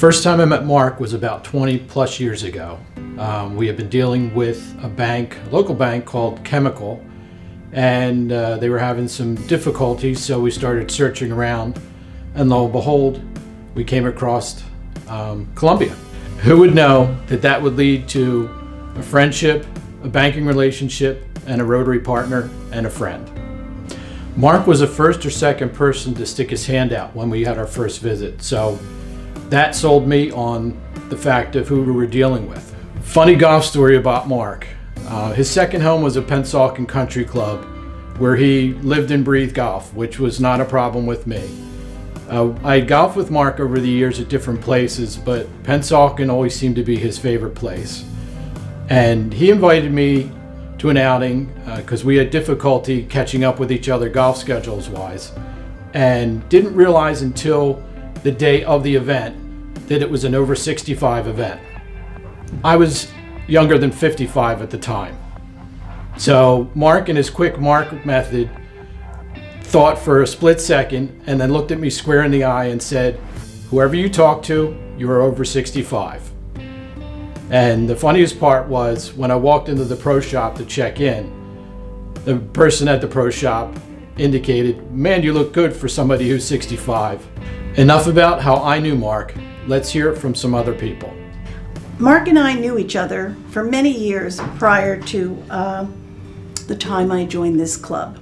first time I met Mark was about 20 plus years ago. We had been dealing with a bank, a local bank called Chemical, and they were having some difficulties, so we started searching around, and lo and behold, we came across Columbia. Who would know that that would lead to a friendship, a banking relationship, and a Rotary partner and a friend. Mark was the first or second person to stick his hand out when we had our first visit, so that sold me on the fact of who we were dealing with. Funny golf story about Mark. His second home was a Pennsauken Country Club where he lived and breathed golf, which was not a problem with me. I golfed with Mark over the years at different places, but Pennsauken always seemed to be his favorite place. And he invited me to an outing because we had difficulty catching up with each other golf schedules wise, and didn't realize until the day of the event that it was an over 65 event. I was younger than 55 at the time. So Mark, in his quick mark method, thought for a split second and then looked at me square in the eye and said, "Whoever you talk to, you are over 65. And the funniest part was when I walked into the pro shop to check in, the person at the pro shop indicated, "Man, you look good for somebody who's 65. Enough about how I knew Mark. Let's hear it from some other people. Mark and I knew each other for many years prior to the time I joined this club.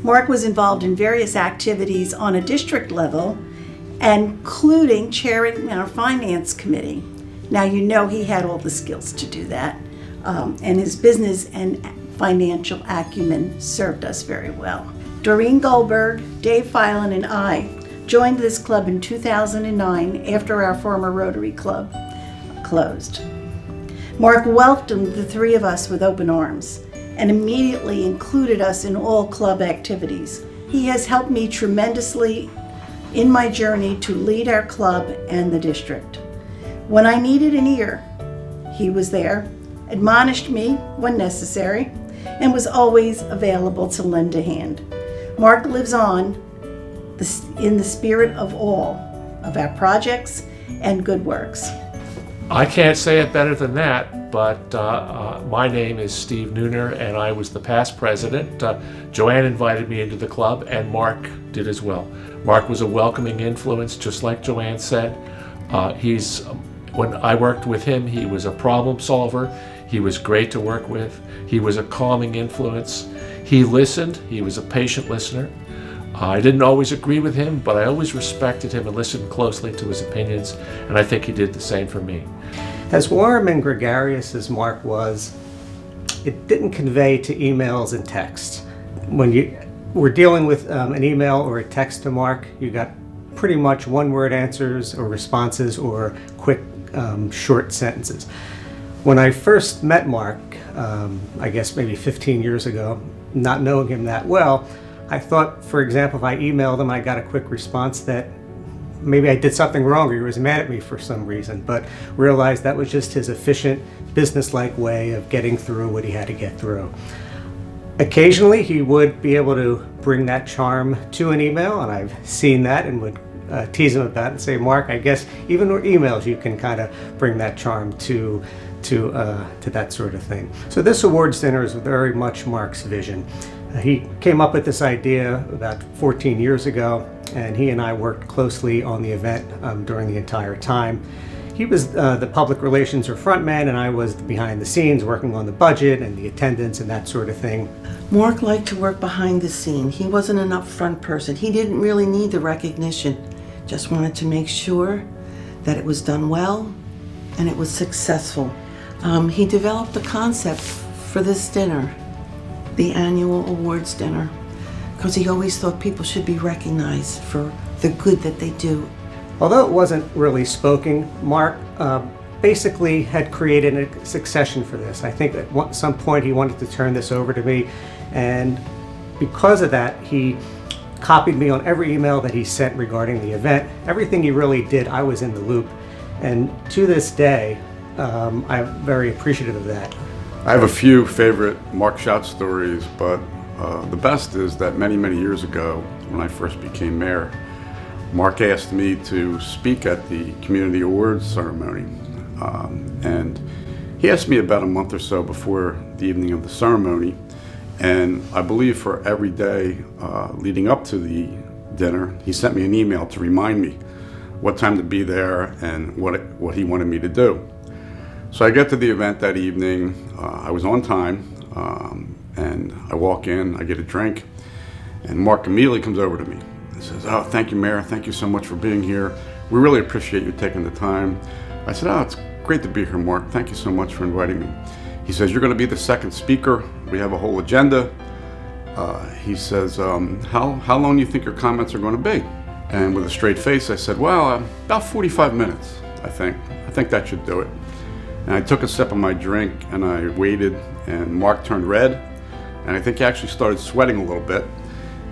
Mark was involved in various activities on a district level, including chairing our finance committee. Now you know he had all the skills to do that, and his business and financial acumen served us very well. Doreen Goldberg, Dave Filan, and I joined this club in 2009 after our former Rotary Club closed. Mark welcomed the three of us with open arms and immediately included us in all club activities. He has helped me tremendously in my journey to lead our club and the district. When I needed an ear, he was there, admonished me when necessary, and was always available to lend a hand. Mark lives on in the spirit of all of our projects and good works. I can't say it better than that, but my name is Steve Nooner, and I was the past president. Joanne invited me into the club, and Mark did as well. Mark was a welcoming influence, just like Joanne said. When I worked with him, he was a problem solver. He was great to work with. He was a calming influence. He listened. He was a patient listener. I didn't always agree with him, but I always respected him and listened closely to his opinions, and I think he did the same for me. As warm and gregarious as Mark was, it didn't convey to emails and text. When you were dealing with an email or a text to Mark, you got pretty much one-word answers or responses or quick, short sentences. When I first met Mark, I guess maybe 15 years ago, not knowing him that well, I thought, for example, if I emailed him, I got a quick response that maybe I did something wrong or he was mad at me for some reason, but realized that was just his efficient, business-like way of getting through what he had to get through. Occasionally, he would be able to bring that charm to an email, and I've seen that and would tease him about it and say, "Mark, I guess even with emails you can kind of bring that charm to that sort of thing." So this awards dinner is very much Mark's vision. He came up with this idea about 14 years ago, and he and I worked closely on the event during the entire time. He was the public relations or front man, and I was behind the scenes working on the budget and the attendance and that sort of thing. Mark liked to work behind the scene. He wasn't an upfront person. He didn't really need the recognition. Just wanted to make sure that it was done well and it was successful. He developed the concept for this dinner, the annual awards dinner, because he always thought people should be recognized for the good that they do. Although it wasn't really spoken, Mark basically had created a succession for this. I think at some point he wanted to turn this over to me, and because of that, he copied me on every email that he sent regarding the event. Everything he really did, I was in the loop, and to this day, I'm very appreciative of that. I have a few favorite Mark Schott stories, but the best is that many years ago, when I first became mayor, Mark asked me to speak at the community awards ceremony. And he asked me about a month or so before the evening of the ceremony. And I believe for every day leading up to the dinner, he sent me an email to remind me what time to be there and what he wanted me to do. So I get to the event that evening. I was on time, and I walk in, I get a drink, and Mark immediately comes over to me and says, "Oh, thank you, Mayor. Thank you so much for being here. We really appreciate you taking the time." I said, "Oh, it's great to be here, Mark. Thank you so much for inviting me." He says, "You're going to be the second speaker. We have a whole agenda." He says, how long do you think your comments are going to be?" And with a straight face, I said, "Well, about 45 minutes, I think. I think that should do it." And I took a sip of my drink and I waited, and Mark turned red, and I think he actually started sweating a little bit.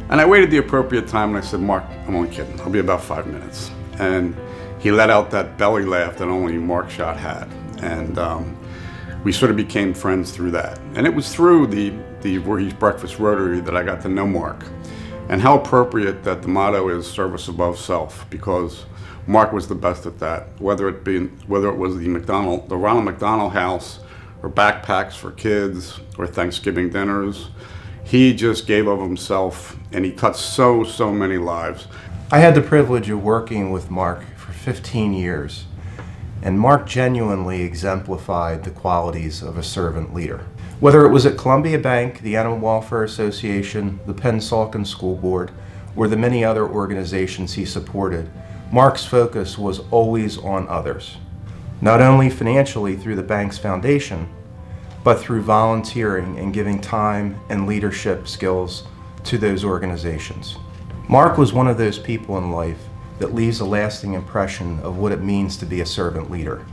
And I waited the appropriate time and I said, "Mark, I'm only kidding. I'll be about 5 minutes." And he let out that belly laugh that only Mark Schott had. And we sort of became friends through that. And it was through the Voorhees Breakfast Rotary that I got to know Mark. And how appropriate that the motto is service above self, because Mark was the best at that. Whether it was the Ronald McDonald House, or backpacks for kids, or Thanksgiving dinners, he just gave of himself, and he touched so many lives. I had the privilege of working with Mark for 15 years, and Mark genuinely exemplified the qualities of a servant leader. Whether it was at Columbia Bank, the Animal Welfare Association, the Pennsauken School Board, or the many other organizations he supported, Mark's focus was always on others, not only financially through the bank's foundation, but through volunteering and giving time and leadership skills to those organizations. Mark was one of those people in life that leaves a lasting impression of what it means to be a servant leader.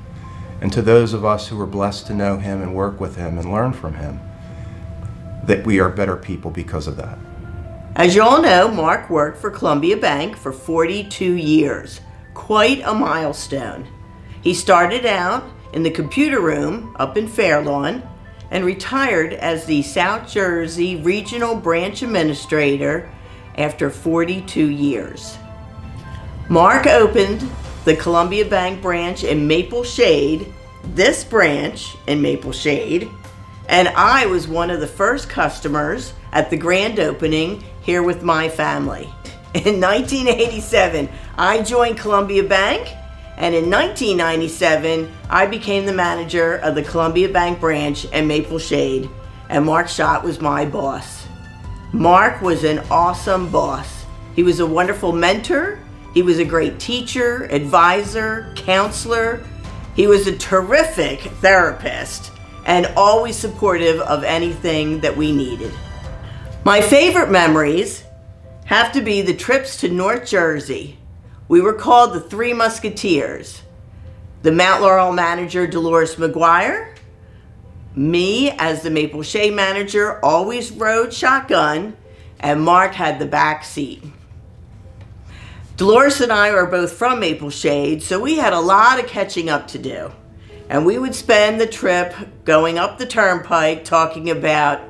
And to those of us who were blessed to know him and work with him and learn from him, that we are better people because of that. As you all know, Mark worked for Columbia Bank for 42 years. Quite a milestone. He started out in the computer room up in Fairlawn and retired as the South Jersey Regional Branch Administrator after 42 years. Mark opened the Columbia Bank branch in Maple Shade, this branch in Maple Shade, and I was one of the first customers at the grand opening here with my family. In 1987, I joined Columbia Bank, and in 1997, I became the manager of the Columbia Bank branch in Maple Shade, and Mark Schott was my boss. Mark was an awesome boss. He was a wonderful mentor. He was a great teacher, advisor, counselor. He was a terrific therapist and always supportive of anything that we needed. My favorite memories have to be the trips to North Jersey. We were called the Three Musketeers. The Mount Laurel manager, Dolores McGuire, me as the Maple Shade manager always rode shotgun, and Mark had the back seat. Dolores and I are both from Maple Shade, so we had a lot of catching up to do. And we would spend the trip going up the turnpike talking about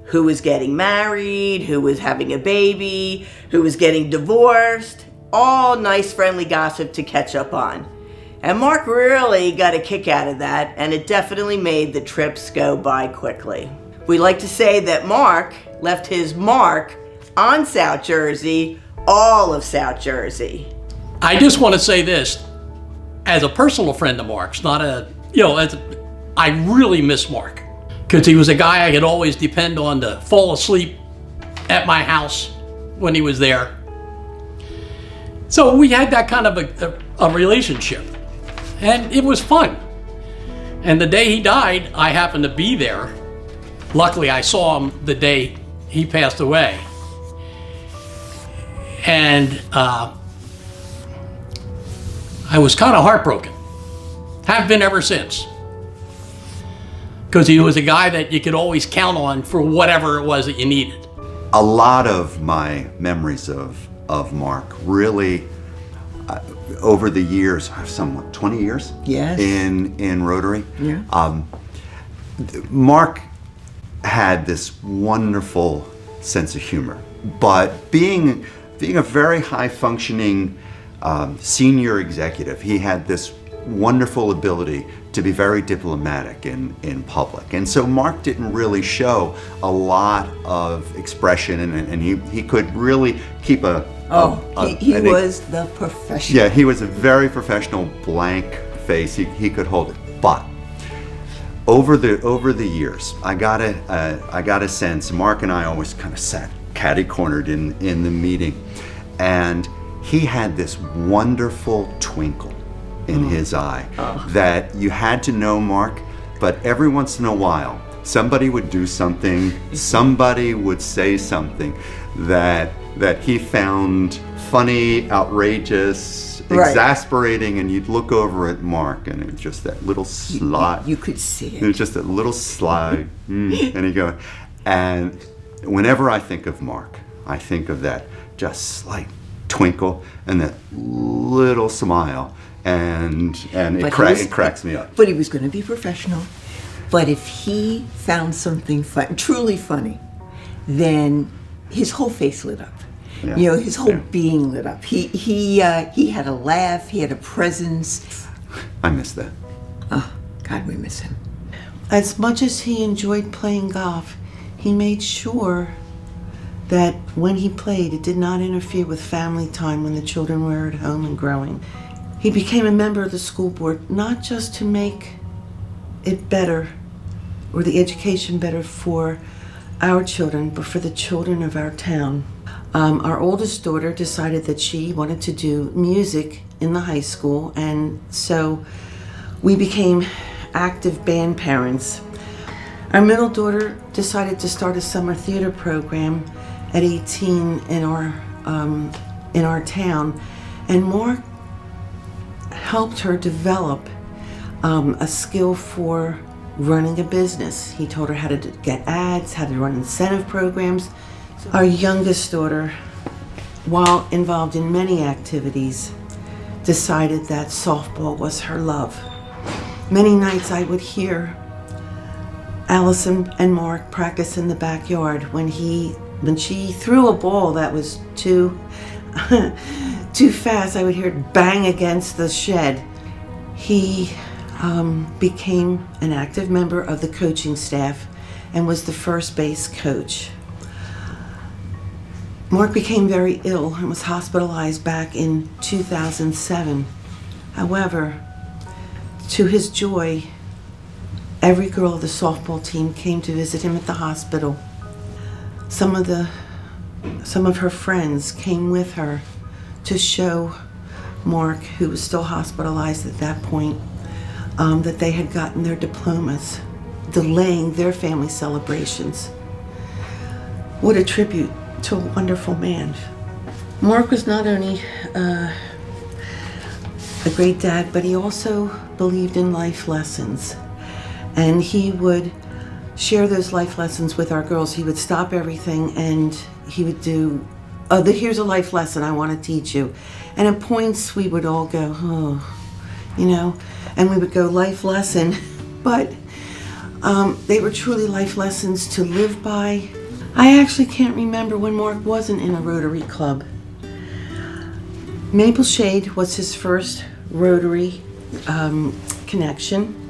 who was getting married, who was having a baby, who was getting divorced, all nice friendly gossip to catch up on. And Mark really got a kick out of that, and it definitely made the trips go by quickly. We like to say that Mark left his mark on South Jersey, all of South Jersey. I just want to say this, as a personal friend of Mark's, I really miss Mark, because he was a guy I could always depend on to fall asleep at my house when he was there. So we had that kind of a relationship, and it was fun. And the day he died, I happened to be there. Luckily, I saw him the day he passed away. And I was kind of heartbroken. Have been ever since. Because he was a guy that you could always count on for whatever it was that you needed. A lot of my memories of Mark really, over the years, somewhat 20 years Yes. in Rotary. Yeah. Mark had this wonderful sense of humor, but being being a very high-functioning senior executive, he had this wonderful ability to be very diplomatic in public. And so Mark didn't really show a lot of expression, and he could really keep He was the professional. Yeah, he was a very professional, blank face. He could hold it. But over the years, I got a sense. Mark and I always kind of sat catty-cornered in the meeting, and he had this wonderful twinkle in his eye that you had to know Mark, but every once in a while, somebody would do something, somebody would say something that he found funny, outrageous, exasperating, and you'd look over at Mark, and it was just that little sly. You could see it. It was just that little sly, and he'd go. And whenever I think of Mark, I think of that just slight twinkle and that little smile, and it cracks me up. But he was going to be professional. But if he found something truly funny, then his whole face lit up. Yeah. You know, his whole being lit up. He had a laugh. He had a presence. I miss that. Oh, God, we miss him. As much as he enjoyed playing golf, he made sure that when he played, it did not interfere with family time when the children were at home and growing. He became a member of the school board, not just to make it better or the education better for our children, but for the children of our town. Our oldest daughter decided that she wanted to do music in the high school, and so we became active band parents. Our middle daughter decided to start a summer theater program at 18 in our town, and Mark helped her develop a skill for running a business. He told her how to get ads, how to run incentive programs. Our youngest daughter, while involved in many activities, decided that softball was her love. Many nights I would hear Allison and Mark practice in the backyard. When she threw a ball that was too fast, I would hear it bang against the shed. He became an active member of the coaching staff and was the first base coach. Mark became very ill and was hospitalized back in 2007. However, to his joy, every girl of the softball team came to visit him at the hospital. Some of her friends came with her to show Mark, who was still hospitalized at that point, that they had gotten their diplomas, delaying their family celebrations. What a tribute to a wonderful man. Mark was not only a great dad, but he also believed in life lessons. And he would share those life lessons with our girls. He would stop everything and he would do, here's a life lesson I want to teach you. And at points we would all go, and we would go, life lesson. But they were truly life lessons to live by. I actually can't remember when Mark wasn't in a Rotary Club. Maple Shade was his first Rotary connection.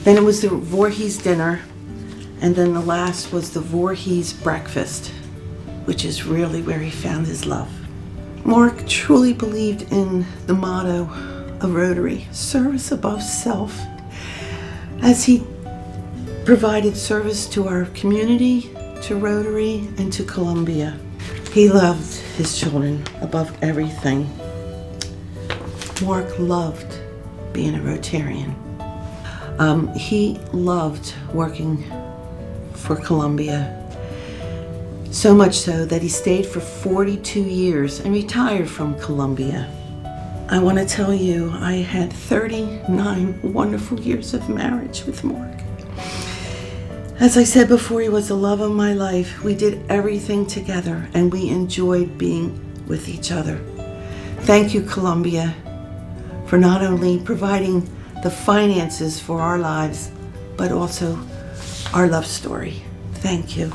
Then it was the Voorhees dinner, and then the last was the Voorhees Breakfast, which is really where he found his love. Mark truly believed in the motto of Rotary, service above self, as he provided service to our community, to Rotary, and to Columbia. He loved his children above everything. Mark loved being a Rotarian. He loved working for Columbia, so much so that he stayed for 42 years and retired from Columbia. I want to tell you, I had 39 wonderful years of marriage with Mark. As I said before, he was the love of my life. We did everything together and we enjoyed being with each other. Thank you, Columbia, for not only providing the finances for our lives, but also our love story. Thank you.